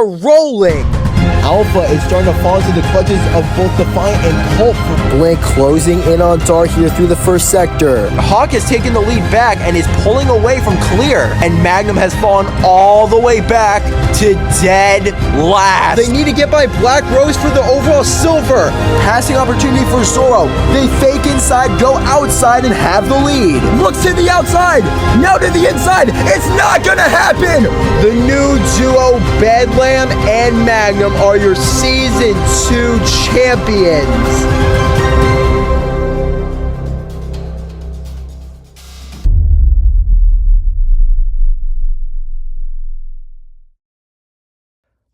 are rolling. Alpha is starting to fall into the clutches of both Defiant and Colt. Blink closing in on Dart here through the first sector. Hawk has taken the lead back and is pulling away from Clear. And Magnum has fallen all the way back to dead last. They need to get by Black Rose for the overall silver. Passing opportunity for Zoro. They fake inside, go outside, and have the lead. Looks to the outside. Now to the inside. It's not gonna happen. The new duo, Bedlam and Magnum, are your Season 2 champions.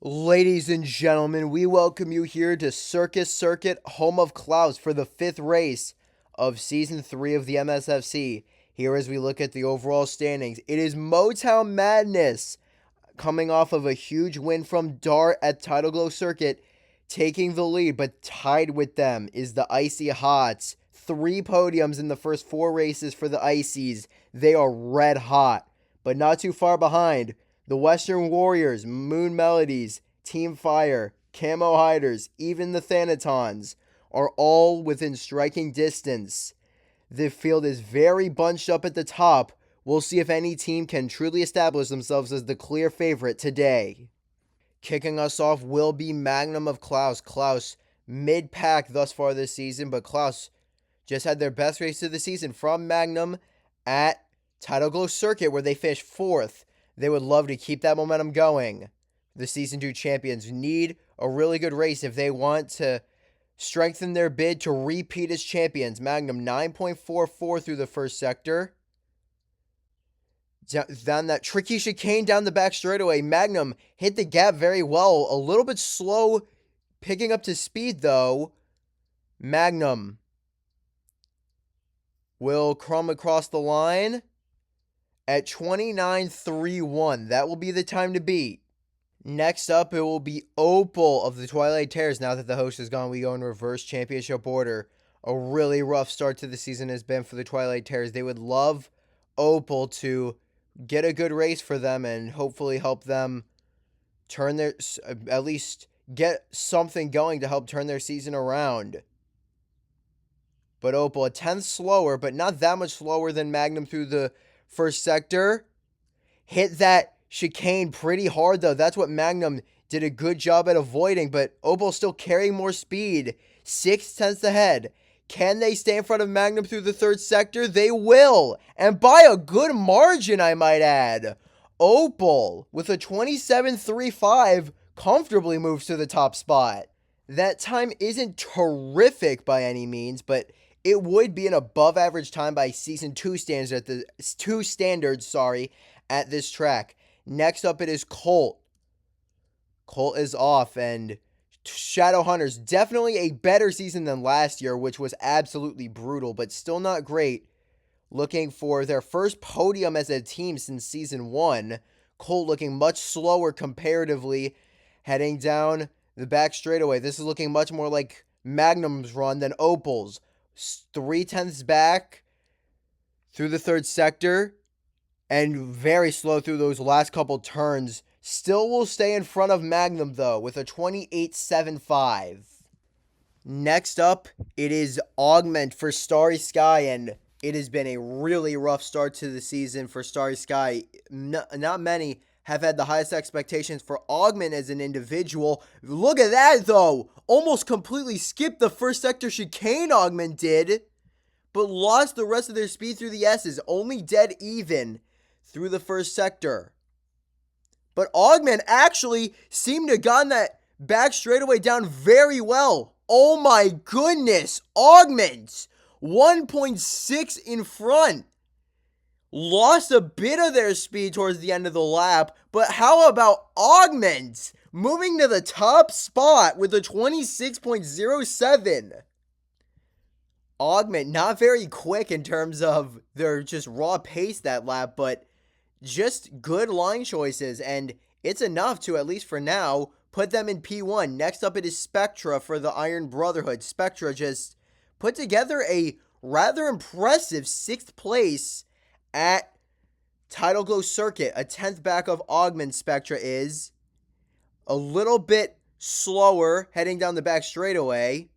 Ladies and gentlemen, we welcome you here to Circus Circuit, home of Clouds, for the 5th race of Season 3 of the MSFC. Here as we look at the overall standings, it is Motown Madness, coming off of a huge win from Dart at Tidalglow Circuit, taking the lead, but tied with them is the Icy Hots. 3 podiums in the first 4 races for the Icies. They are red hot, but not too far behind. The Western Warriors, Moon Melodies, Team Fire, Camo Hiders, even the Thanatons are all within striking distance. The field is very bunched up at the top. We'll see if any team can truly establish themselves as the clear favorite today. Kicking us off will be Magnum of Klaus. Klaus, mid-pack thus far this season, but Klaus just had their best race of the season from Magnum at Tidalglow Circuit, where they finished 4th. They would love to keep that momentum going. The Season 2 champions need a really good race if they want to strengthen their bid to repeat as champions. Magnum 9.44 through the first sector. Down that tricky chicane down the back straightaway. Magnum hit the gap very well. A little bit slow picking up to speed, though. Magnum will crumb across the line at 29.31. That will be the time to beat. Next up, it will be Opal of the Twilight Terrors. Now that the host is gone, we go in reverse championship order. A really rough start to the season has been for the Twilight Terrors. They would love Opal to get a good race for them and hopefully help them turn their, at least get something going to help turn their season around. But Opal, a 10th slower, but not that much slower than Magnum through the first sector. Hit that chicane pretty hard, though. That's what Magnum did a good job at avoiding, but Opal still carrying more speed. 6/10 ahead. Can they stay in front of Magnum through the third sector? They will, and by a good margin, I might add. Opal, with a 27.35, comfortably moves to the top spot. That time isn't terrific by any means, but it would be an above-average time by Season 2 standards at this track. Next up, it is Colt. Colt is off, and Shadowhunters, definitely a better season than last year, which was absolutely brutal, but still not great. Looking for their first podium as a team since Season 1. Colt looking much slower comparatively, heading down the back straightaway. This is looking much more like Magnum's run than Opal's. 3/10 back through the third sector, and very slow through those last couple turns. Still will stay in front of Magnum, though, with a 28.75. Next up, it is Augment for Starry Sky, and it has been a really rough start to the season for Starry Sky. Not many have had the highest expectations for Augment as an individual. Look at that, though. Almost completely skipped the first sector chicane, Augment did, but lost the rest of their speed through the S's. Only dead even through the first sector. But Augment actually seemed to have gotten that back straightaway down very well. Oh my goodness. Augment 1.6 in front. Lost a bit of their speed towards the end of the lap. But how about Augment moving to the top spot with a 26.07? Augment not very quick in terms of their just raw pace that lap, but just good line choices, and it's enough to, at least for now, put them in P1. Next up, it is Spectra for the Iron Brotherhood. Spectra just put together a rather impressive 6th place at Tidalglow Circuit. A 10th back of Augment. Spectra is A little bit slower heading down the back straightaway.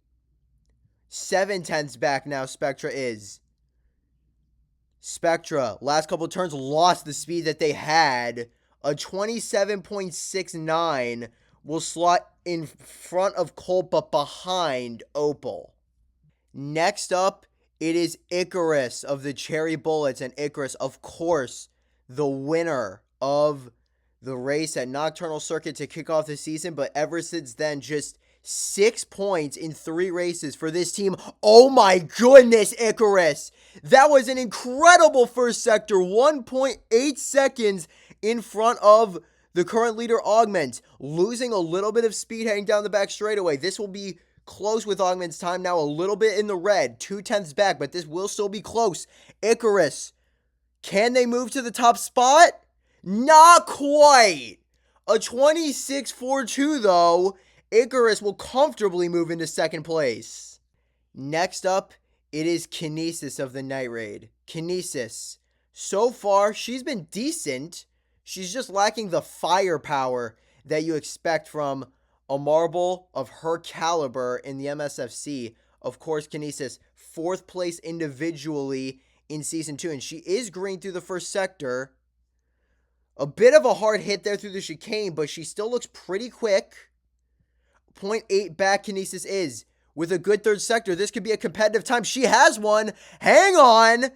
7/10 back now, Spectra is. Spectra, last couple turns, lost the speed that they had. A 27.69 will slot in front of Colt, but behind Opal. Next up, it is Icarus of the Cherry Bullets. And Icarus, of course, the winner of the race at Nocturnal Circuit to kick off the season. But ever since then, just 6 points in 3 races for this team. Oh my goodness, Icarus. That was an incredible first sector. 1.8 seconds in front of the current leader, Augment. Losing a little bit of speed heading down the back straightaway. This will be close with Augment's time now, a little bit in the red. 2/10 back, but this will still be close. Icarus, can they move to the top spot? Not quite. A 26.42 though. Icarus will comfortably move into second place. Next up, it is Kinesis of the Night Raid. Kinesis, so far, she's been decent. She's just lacking the firepower that you expect from a marble of her caliber in the MSFC. Of course, Kinesis, 4th place individually in Season 2, and she is green through the first sector. A bit of a hard hit there through the chicane, but she still looks pretty quick. 0.8 back Kinesis is. With a good third sector, this could be a competitive time. She has one. Hang on.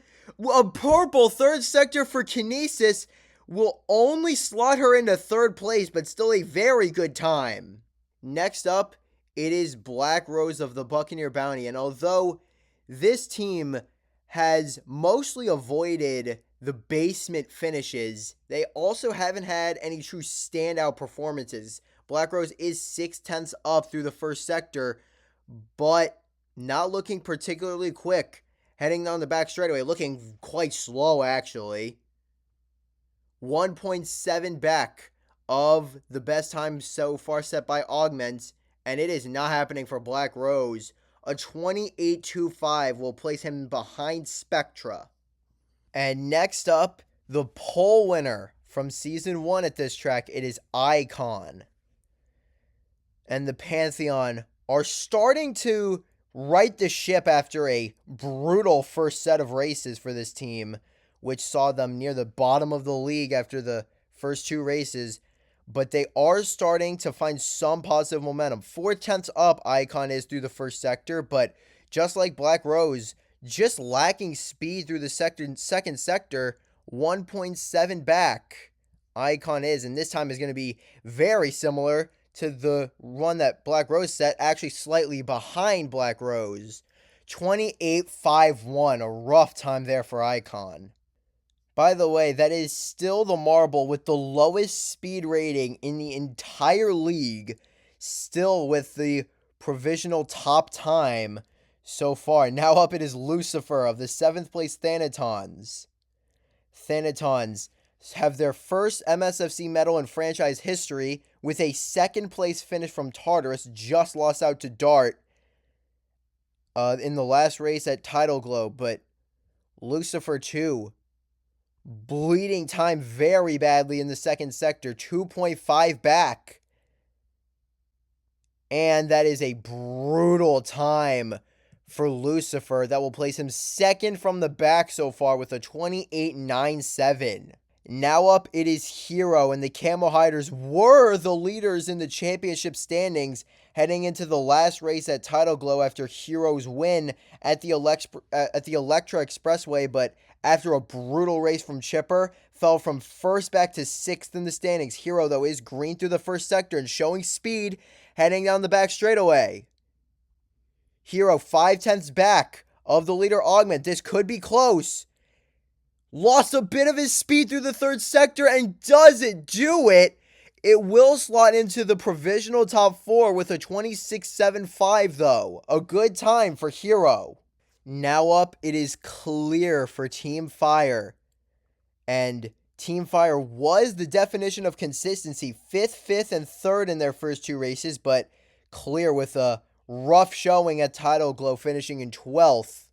A purple third sector for Kinesis will only slot her into 3rd place, but still a very good time. Next up, it is Black Rose of the Buccaneer Bounty. And although this team has mostly avoided the basement finishes, they also haven't had any true standout performances. Black Rose is 6/10 up through the first sector, but not looking particularly quick. Heading down the back straightaway, looking quite slow actually. 1.7 back of the best time so far set by Augment, and it is not happening for Black Rose. A 28.25 will place him behind Spectra. And next up, the pole winner from Season 1 at this track, it is Icon. And the Pantheon are starting to right the ship after a brutal first set of races for this team, which saw them near the bottom of the league after the first 2 races. But they are starting to find some positive momentum. 4/10 up Icon is through the first sector, but just like Black Rose, just lacking speed through the second sector. 1.7 back Icon is, and this time is going to be very similar to the run that Black Rose set, actually slightly behind Black Rose. 28.51, a rough time there for Icon. By the way, that is still the marble with the lowest speed rating in the entire league, still with the provisional top time so far. Now up it is Lucifer of the 7th place Thanatons. Thanatons have their first MSFC medal in franchise history with a 2nd place finish from Tartarus, just lost out to Dart in the last race at Tidalglow. But Lucifer 2, bleeding time very badly in the second sector, 2.5 back. And that is a brutal time for Lucifer. That will place him 2nd from the back so far with a 28.97. Now up, it is Hero, and the Camo Hiders were the leaders in the championship standings heading into the last race at Tidalglow after Hero's win at the Electra Expressway, but after a brutal race from Chipper, fell from 1st back to 6th in the standings. Hero, though, is green through the first sector and showing speed heading down the back straightaway. Hero 5/10 back of the leader Augment. This could be close. Lost a bit of his speed through the 3rd sector and doesn't do it. It will slot into the provisional top 4 with a 26.75 though. A good time for Hero. Now up, it is clear for Team Fire. And Team Fire was the definition of consistency. 5th, and 3rd in their first 2 races, but clear with a rough showing at Tidalglow, finishing in 12th.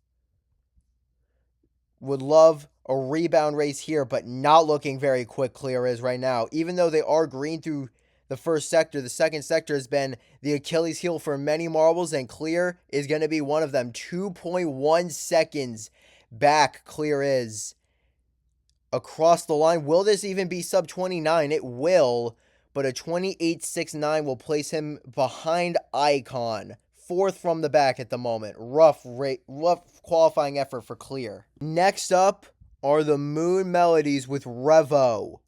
Would love a rebound race here, but not looking very quick, Clear is right now. Even though they are green through the first sector. The second sector has been the Achilles heel for many marbles, and Clear is going to be one of them. 2.1 seconds back, Clear is. Across the line, will this even be sub 29? It will, but a 28.69 will place him behind Icon. Fourth from the back at the moment. Rough qualifying effort for Clear. Next up are the Moon Melodies with Revo.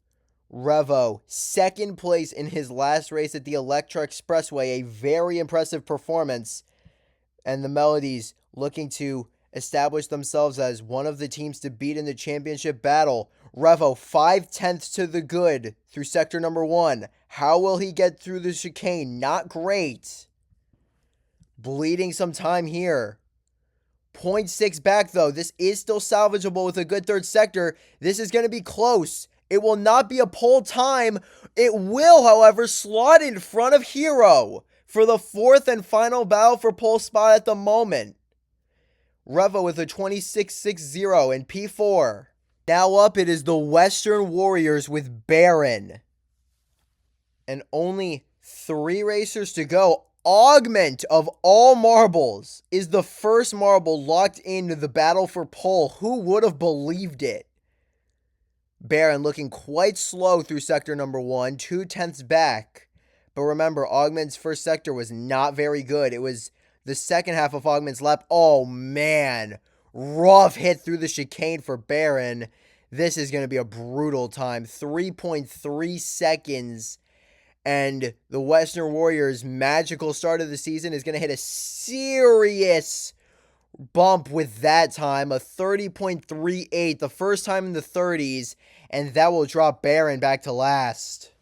Revo, second place in his last race at the Electra Expressway. A very impressive performance. And the Melodies looking to establish themselves as one of the teams to beat in the championship battle. Revo, 5/10 to the good through sector number 1. How will he get through the chicane? Not great. Bleeding some time here. 0.6 back, though. This is still salvageable with a good third sector. This is going to be close. It will not be a pole time. It will, however, slot in front of Hero for the fourth and final battle for pole spot at the moment. Revo with a 26.60 in P4. Now up, it is the Western Warriors with Baron. And only 3 racers to go. Augment of all marbles is the first marble locked into the battle for pole. Who would have believed it? Baron looking quite slow through sector number 1, 0.2 back. But remember, Augment's first sector was not very good. It was the second half of Augment's lap. Oh man, rough hit through the chicane for Baron. This is going to be a brutal time. 3.3 seconds. And the Western Warriors' magical start of the season is going to hit a serious bump with that time. A 30.38, the first time in the 30s. And that will drop Baron back to last.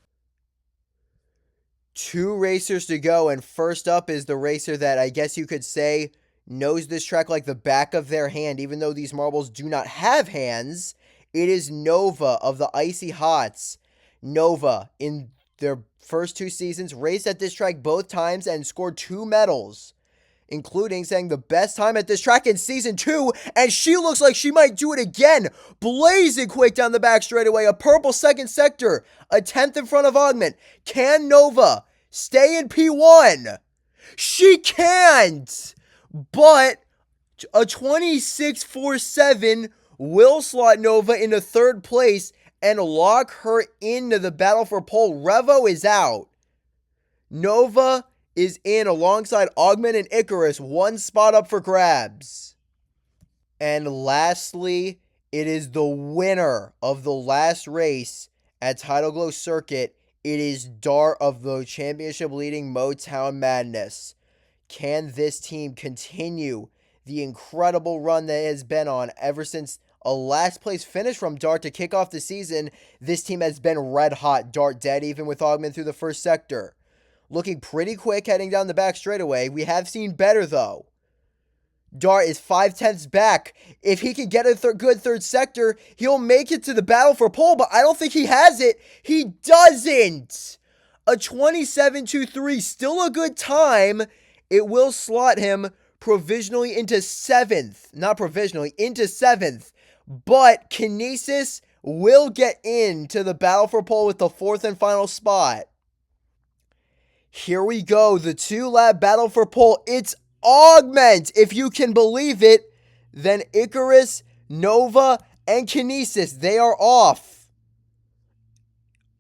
2 racers to go. And first up is the racer that I guess you could say knows this track like the back of their hand. Even though these marbles do not have hands. It is Nova of the Icy Hots. Nova, in their first 2 seasons, raced at this track both times and scored 2 medals, including saying the best time at this track in season 2, and she looks like she might do it again. Blazing quick down the back straightaway, a purple second sector, a 10th in front of Augment. Can Nova stay in P1? She can't, but a 26.47 will slot Nova into 3rd place and lock her into the battle for pole. Revo is out. Nova is in alongside Augment and Icarus. 1 spot up for grabs. And lastly, it is the winner of the last race at Tidalglow Circuit. It is Dart of the championship leading Motown Madness. Can this team continue the incredible run that it has been on ever since a last place finish from Dart to kick off the season? This team has been red hot. Dart dead even with Augment through the first sector. Looking pretty quick heading down the back straightaway. We have seen better though. Dart is 5/10 back. If he can get a good third sector, he'll make it to the battle for pole, but I don't think he has it. He doesn't. A 27.23, still a good time. It will slot him provisionally into 7th. Not provisionally, into 7th. But Kinesis will get into the battle for pole with the 4th and final spot. Here we go. The 2-lap battle for pole. It's Augment, if you can believe it. Then Icarus, Nova, and Kinesis. They are off.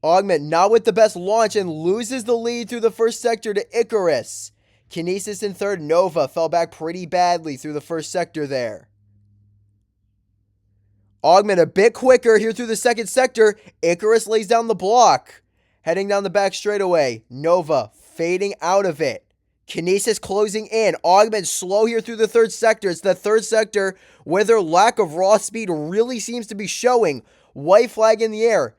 Augment not with the best launch and loses the lead through the first sector to Icarus. Kinesis in 3rd. Nova fell back pretty badly through the first sector there. Augment a bit quicker here through the second sector. Icarus lays down the block. Heading down the back straightaway. Nova fading out of it. Kinesis closing in. Augment slow here through the 3rd sector. It's the 3rd sector where their lack of raw speed really seems to be showing. White flag in the air.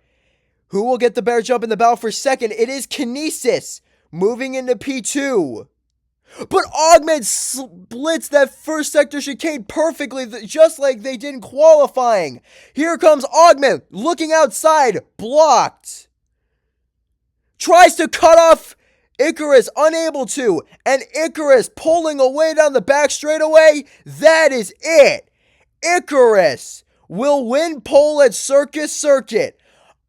Who will get the bear jump in the battle for 2nd? It is Kinesis moving into P2. But Augment splits that first sector chicane perfectly, just like they did in qualifying. Here comes Augment, looking outside, blocked. Tries to cut off Icarus, unable to. And Icarus pulling away down the back straightaway. That is it. Icarus will win pole at Circus Circuit.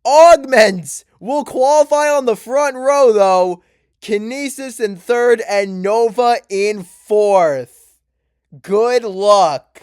Augments will qualify on the front row, though. Kinesis in third and Nova in fourth. Good luck.